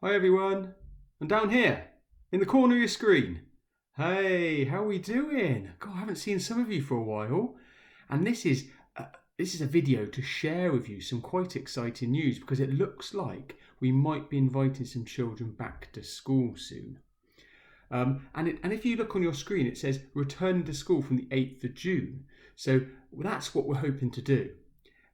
Hi everyone, and down here, in the corner of your screen. Hey, how are we doing? God, I haven't seen some of you for a while. And this is a video to share with you some quite exciting news because it looks like we might be inviting some children back to school soon. And if you look on your screen, it says returning to school from the 8th of June. So that's what we're hoping to do.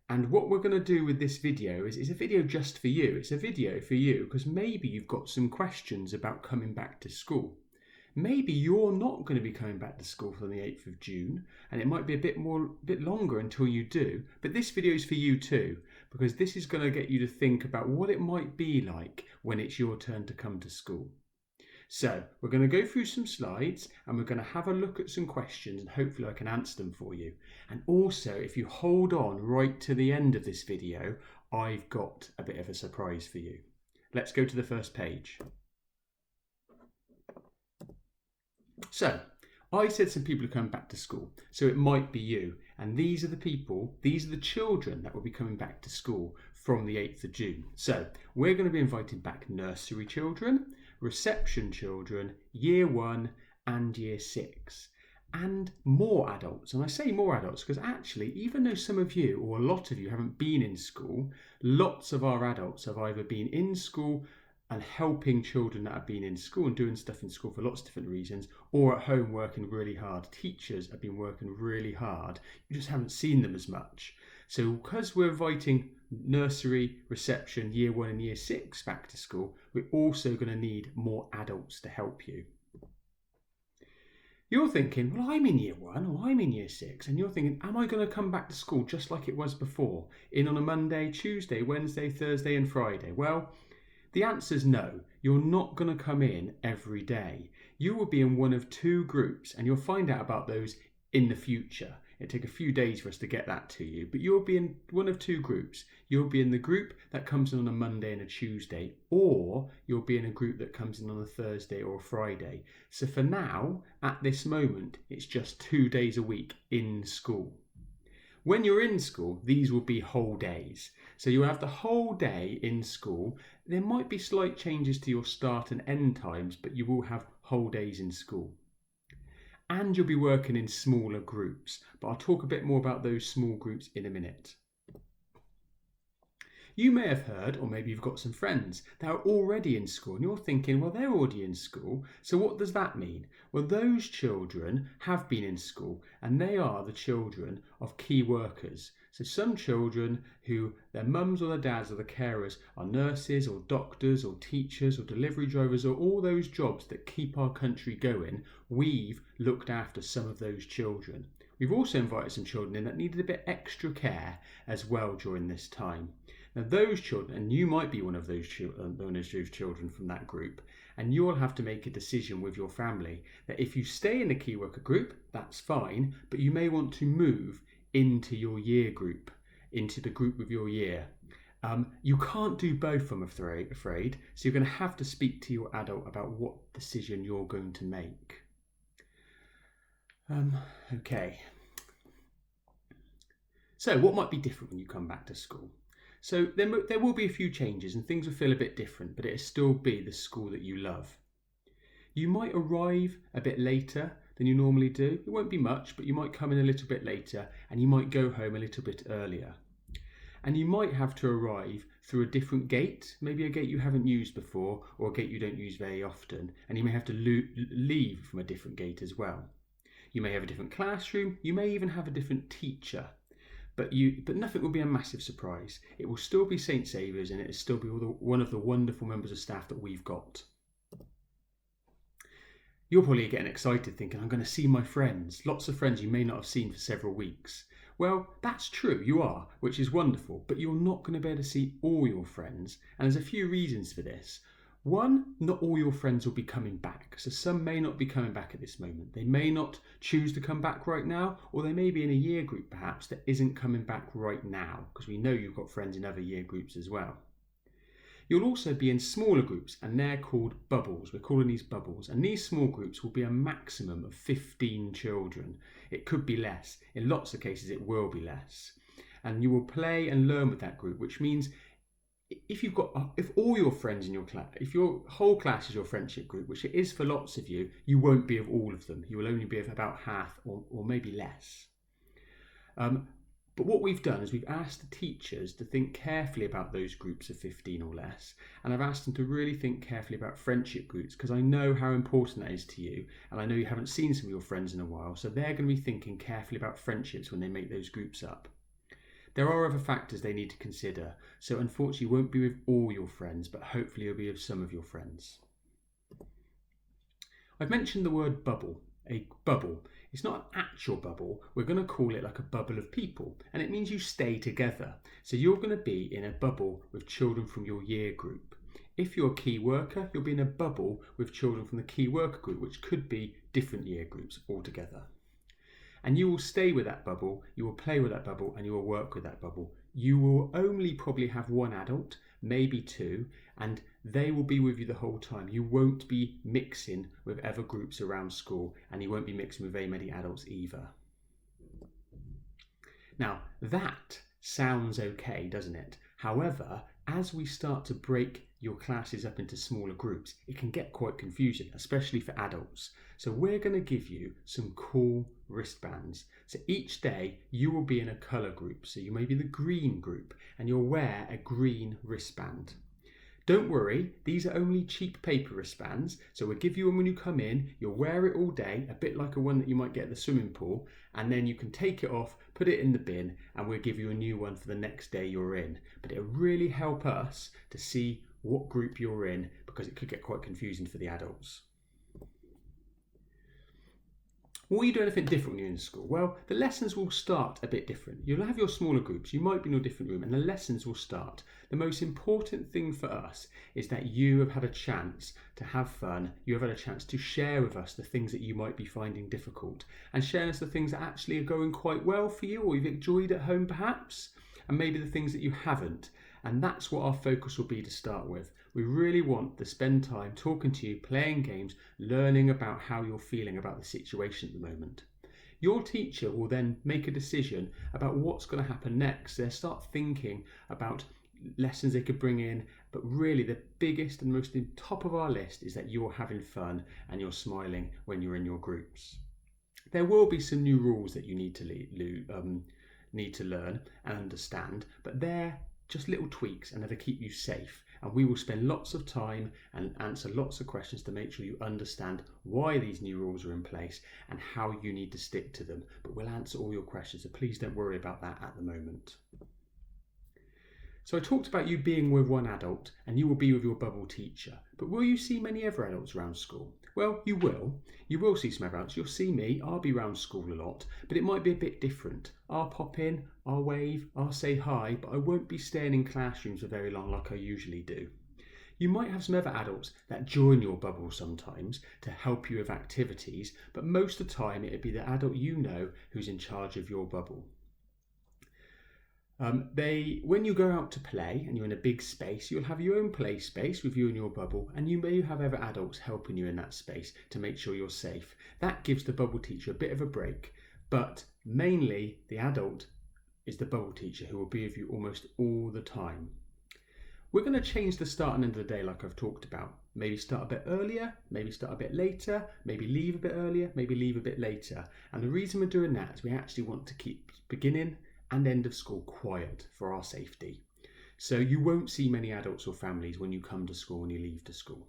And what we're going to do with this video is a video just for you. It's a video for you because maybe you've got some questions about coming back to school. Maybe you're not going to be coming back to school from the 8th of June and it might be a bit longer until you do. But this video is for you too because this is going to get you to think about what it might be like when it's your turn to come to school. So we're going to go through some slides and we're going to have a look at some questions and hopefully I can answer them for you. And also, if you hold on right to the end of this video, I've got a bit of a surprise for you. Let's go to the first page. So I said some people are coming back to school, so it might be you. And these are the children that will be coming back to school from the 8th of June. So we're going to be inviting back nursery children, reception children, year 1 and year 6, and more adults. And I say more adults because actually, even though some of you or a lot of you haven't been in school, lots of our adults have either been in school and helping children that have been in school and doing stuff in school for lots of different reasons, or at home working really hard. Teachers have been working really hard. You just haven't seen them as much. So because we're inviting nursery, reception, year 1 and year 6 back to school, we're also going to need more adults to help you. You're thinking, well, I'm in year 1 or I'm in year 6, and you're thinking, am I going to come back to school just like it was before, in on a Monday, Tuesday, Wednesday, Thursday and Friday? Well, the answer is no. You're not going to come in every day. You will be in one of 2 groups, and you'll find out about those in the future. It'll take a few days for us to get that to you, but you'll be in one of 2 groups. You'll be in the group that comes in on a Monday and a Tuesday, or you'll be in a group that comes in on a Thursday or a Friday. So for now, at this moment, it's just 2 days a week in school. When you're in school, these will be whole days. So you'll have the whole day in school. There might be slight changes to your start and end times, but you will have whole days in school. And you'll be working in smaller groups, but I'll talk a bit more about those small groups in a minute. You may have heard, or maybe you've got some friends that are already in school and you're thinking, well, they're already in school, so what does that mean? Well, those children have been in school and they are the children of key workers. So some children who their mums or their dads or the carers are nurses or doctors or teachers or delivery drivers or all those jobs that keep our country going, we've looked after some of those children. We've also invited some children in that needed a bit extra care as well during this time. Now those children, and you might be one of those children from that group, and you'll have to make a decision with your family that if you stay in the key worker group, that's fine, but you may want to move into your year group, into the group with your year. You can't do both, I'm afraid, so you're going to have to speak to your adult about what decision you're going to make. Okay. So what might be different when you come back to school? So there will be a few changes and things will feel a bit different, but it'll still be the school that you love. You might arrive a bit later than you normally do. It won't be much, but you might come in a little bit later and you might go home a little bit earlier. And you might have to arrive through a different gate, maybe a gate you haven't used before or a gate you don't use very often, and you may have to leave from a different gate as well. You may have a different classroom, you may even have a different teacher. But nothing will be a massive surprise. It will still be St Saviour's and it will still be one of the wonderful members of staff that we've got. You're probably getting excited thinking, I'm going to see my friends. Lots of friends you may not have seen for several weeks. Well, that's true, you are, which is wonderful, but you're not going to be able to see all your friends. And there's a few reasons for this. One, not all your friends will be coming back. So some may not be coming back at this moment. They may not choose to come back right now, or they may be in a year group perhaps that isn't coming back right now, because we know you've got friends in other year groups as well. You'll also be in smaller groups, and they're called bubbles. We're calling these bubbles, and these small groups will be a maximum of 15 children. It could be less. In lots of cases, it will be less. And you will play and learn with that group, which means if all your friends in your class, if your whole class is your friendship group, which it is for lots of you, you won't be of all of them. You will only be of about half or maybe less. But what we've done is we've asked the teachers to think carefully about those groups of 15 or less, and I've asked them to really think carefully about friendship groups, because I know how important that is to you, and I know you haven't seen some of your friends in a while, so they're going to be thinking carefully about friendships when they make those groups up. There are other factors they need to consider, so unfortunately you won't be with all your friends, but hopefully you'll be with some of your friends. I've mentioned the word bubble. A bubble. It's not an actual bubble. We're going to call it like a bubble of people, and it means you stay together. So you're going to be in a bubble with children from your year group. If you're a key worker, you'll be in a bubble with children from the key worker group, which could be different year groups altogether. And you will stay with that bubble, you will play with that bubble, and you will work with that bubble. You will only probably have one adult, maybe two, and they will be with you the whole time. You won't be mixing with other groups around school, and you won't be mixing with very many adults either. Now, that sounds okay, doesn't it? However, as we start to break your classes up into smaller groups, it can get quite confusing, especially for adults. So we're going to give you some cool wristbands. So each day you will be in a colour group. So you may be the green group and you'll wear a green wristband. Don't worry, these are only cheap paper wristbands, so we'll give you one when you come in, you'll wear it all day, a bit like a one that you might get at the swimming pool, and then you can take it off, put it in the bin, and we'll give you a new one for the next day you're in. But it'll really help us to see what group you're in, because it could get quite confusing for the adults. What are you doing anything different when you're in school? Well, the lessons will start a bit different. You'll have your smaller groups, you might be in a different room, and the lessons will start. The most important thing for us is that you have had a chance to have fun, you have had a chance to share with us the things that you might be finding difficult, and share us the things that actually are going quite well for you, or you've enjoyed at home perhaps, and maybe the things that you haven't. And that's what our focus will be to start with. We really want to spend time talking to you, playing games, learning about how you're feeling about the situation at the moment. Your teacher will then make a decision about what's going to happen next. They'll start thinking about lessons they could bring in, but really the biggest and most top of our list is that you're having fun and you're smiling when you're in your groups. There will be some new rules that you need to learn and understand, but they're just little tweaks and to keep you safe. And we will spend lots of time and answer lots of questions to make sure you understand why these new rules are in place and how you need to stick to them. But we'll answer all your questions, so please don't worry about that at the moment. So I talked about you being with one adult and you will be with your bubble teacher, but will you see many other adults around school? Well, you will. You will see some other adults. You'll see me. I'll be around school a lot, but it might be a bit different. I'll pop in, I'll wave, I'll say hi, but I won't be staying in classrooms for very long like I usually do. You might have some other adults that join your bubble sometimes to help you with activities, but most of the time it'll be the adult you know who's in charge of your bubble. When you go out to play and you're in a big space, you'll have your own play space with you and your bubble, and you may have other adults helping you in that space to make sure you're safe. That gives the bubble teacher a bit of a break, but mainly the adult is the bubble teacher who will be with you almost all the time. We're going to change the start and end of the day like I've talked about. Maybe start a bit earlier, maybe start a bit later, maybe leave a bit earlier, maybe leave a bit later. And the reason we're doing that is we actually want to keep beginning and end of school quiet for our safety. So you won't see many adults or families when you come to school and you leave to school.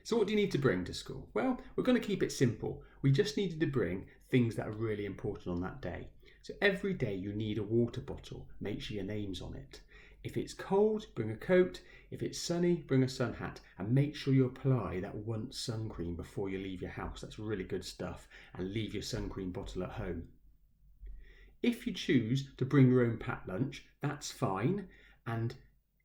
So what do you need to bring to school? Well, we're going to keep it simple. We just needed to bring things that are really important on that day. So every day you need a water bottle. Make sure your name's on it. If it's cold, bring a coat. If it's sunny, bring a sun hat, and make sure you apply that once sun cream before you leave your house. That's really good stuff. And leave your sun cream bottle at home. If you choose to bring your own packed lunch, that's fine. And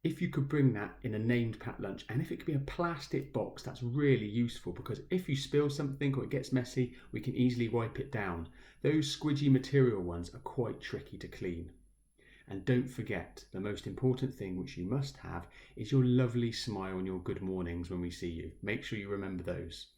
if you could bring that in a named packed lunch, and if it could be a plastic box, that's really useful, because if you spill something or it gets messy, we can easily wipe it down. Those squidgy material ones are quite tricky to clean. And don't forget, the most important thing which you must have is your lovely smile and your good mornings when we see you. Make sure you remember those.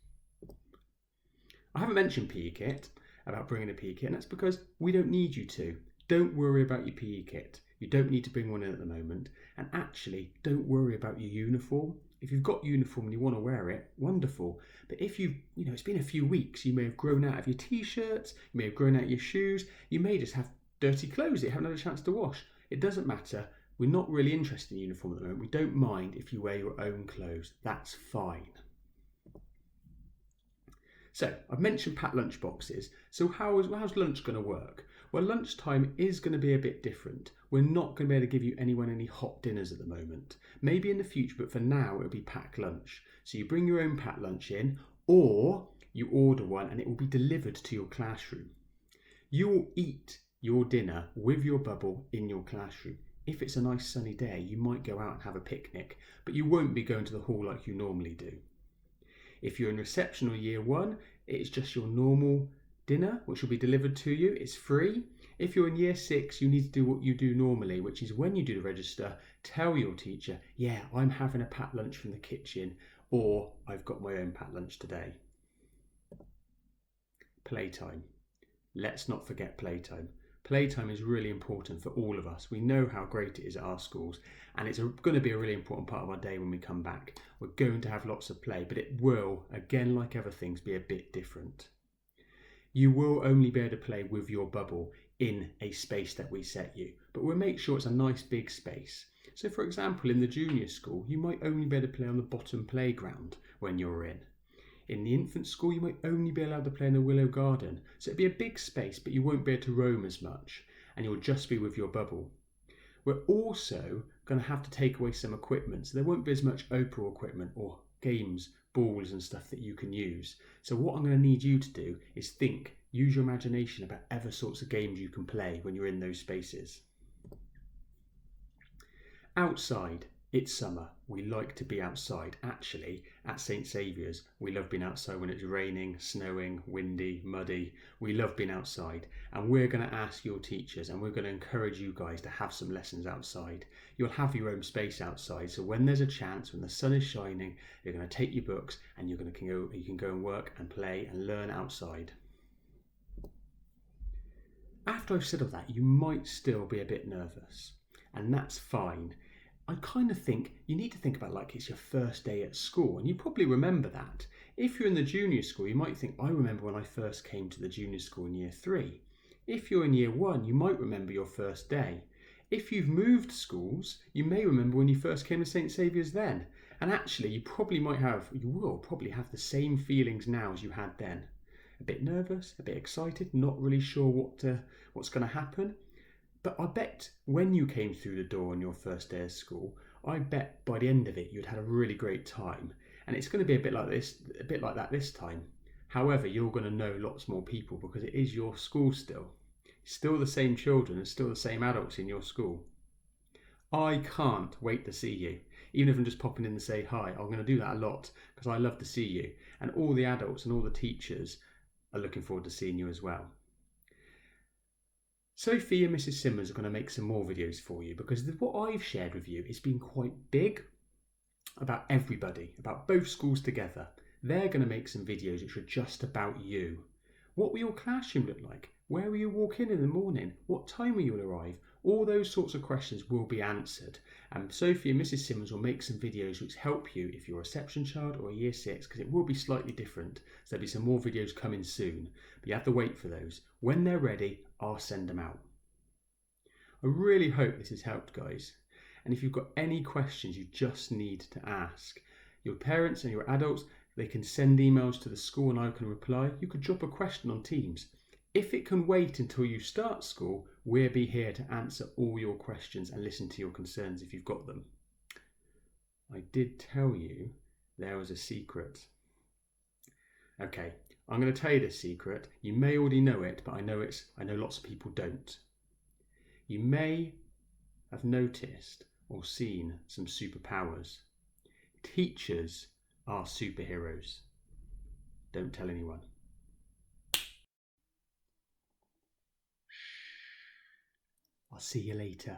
I haven't mentioned PE kit, about bringing a PE kit, and that's because we don't need you to. Don't worry about your PE kit. You don't need to bring one in at the moment. And actually, don't worry about your uniform. If you've got uniform and you want to wear it, wonderful. But if it's been a few weeks, you may have grown out of your t-shirts, you may have grown out of your shoes, you may just have dirty clothes that you haven't had a chance to wash. It doesn't matter. We're not really interested in uniform at the moment. We don't mind if you wear your own clothes. That's fine. So I've mentioned packed lunch boxes. So how's lunch going to work? Well, lunchtime is going to be a bit different. We're not going to be able to give you anyone any hot dinners at the moment. Maybe in the future, but for now it'll be packed lunch. So you bring your own packed lunch in, or you order one and it will be delivered to your classroom. You will eat your dinner with your bubble in your classroom. If it's a nice sunny day, you might go out and have a picnic, but you won't be going to the hall like you normally do. If you're in reception or year one, it's just your normal dinner, which will be delivered to you. It's free. If you're in year 6, you need to do what you do normally, which is when you do the register, tell your teacher, yeah, I'm having a packed lunch from the kitchen, or I've got my own packed lunch today. Playtime. Let's not forget playtime. Playtime is really important for all of us. We know how great it is at our schools, and it's going to be a really important part of our day when we come back. We're going to have lots of play, but it will, again, like other things, be a bit different. You will only be able to play with your bubble in a space that we set you, but we'll make sure it's a nice big space. So for example, in the junior school, you might only be able to play on the bottom playground when you're in. In the infant school, you might only be allowed to play in the willow garden. So it'd be a big space, but you won't be able to roam as much, and you'll just be with your bubble. We're also going to have to take away some equipment, so there won't be as much Oprah equipment or games, balls and stuff that you can use. So what I'm going to need you to do is use your imagination about other sorts of games you can play when you're in those spaces. Outside. It's summer. We like to be outside. Actually, at St Saviour's, we love being outside when it's raining, snowing, windy, muddy. We love being outside, and we're going to ask your teachers and we're going to encourage you guys to have some lessons outside. You'll have your own space outside, so when there's a chance, when the sun is shining, you're going to take your books and you can go and work and play and learn outside. After I've said all that, you might still be a bit nervous, and that's fine. I kind of think you need to think about like it's your first day at school, and you probably remember that. If you're in the junior school, you might think, I remember when I first came to the junior school in year 3. If you're in year 1, you might remember your first day. If you've moved schools, you may remember when you first came to St Saviour's then. And actually, you will probably have the same feelings now as you had then. A bit nervous, a bit excited, not really sure what's going to happen. But I bet when you came through the door on your first day of school, I bet by the end of it you'd had a really great time. And it's going to be a bit like that this time. However, you're going to know lots more people because it is your school still. Still the same children and still the same adults in your school. I can't wait to see you. Even if I'm just popping in to say hi, I'm going to do that a lot because I love to see you. And all the adults and all the teachers are looking forward to seeing you as well. Sophie and Mrs. Simmons are going to make some more videos for you because what I've shared with you has been quite big about everybody, about both schools together. They're going to make some videos which are just about you. What will your classroom look like? Where will you walk in the morning? What time will you arrive? All those sorts of questions will be answered. And Sophie and Mrs. Simmons will make some videos which help you if you're a reception child or a year 6, because it will be slightly different. So there'll be some more videos coming soon, but you have to wait for those. When they're ready, I'll send them out. I really hope this has helped, guys. And if you've got any questions you just need to ask, your parents and your adults, they can send emails to the school and I can reply. You could drop a question on Teams. If it can wait until you start school, we'll be here to answer all your questions and listen to your concerns if you've got them. I did tell you there was a secret. Okay, I'm going to tell you this secret. You may already know it, but I know lots of people don't. You may have noticed or seen some superpowers. Teachers are superheroes. Don't tell anyone. I'll see you later.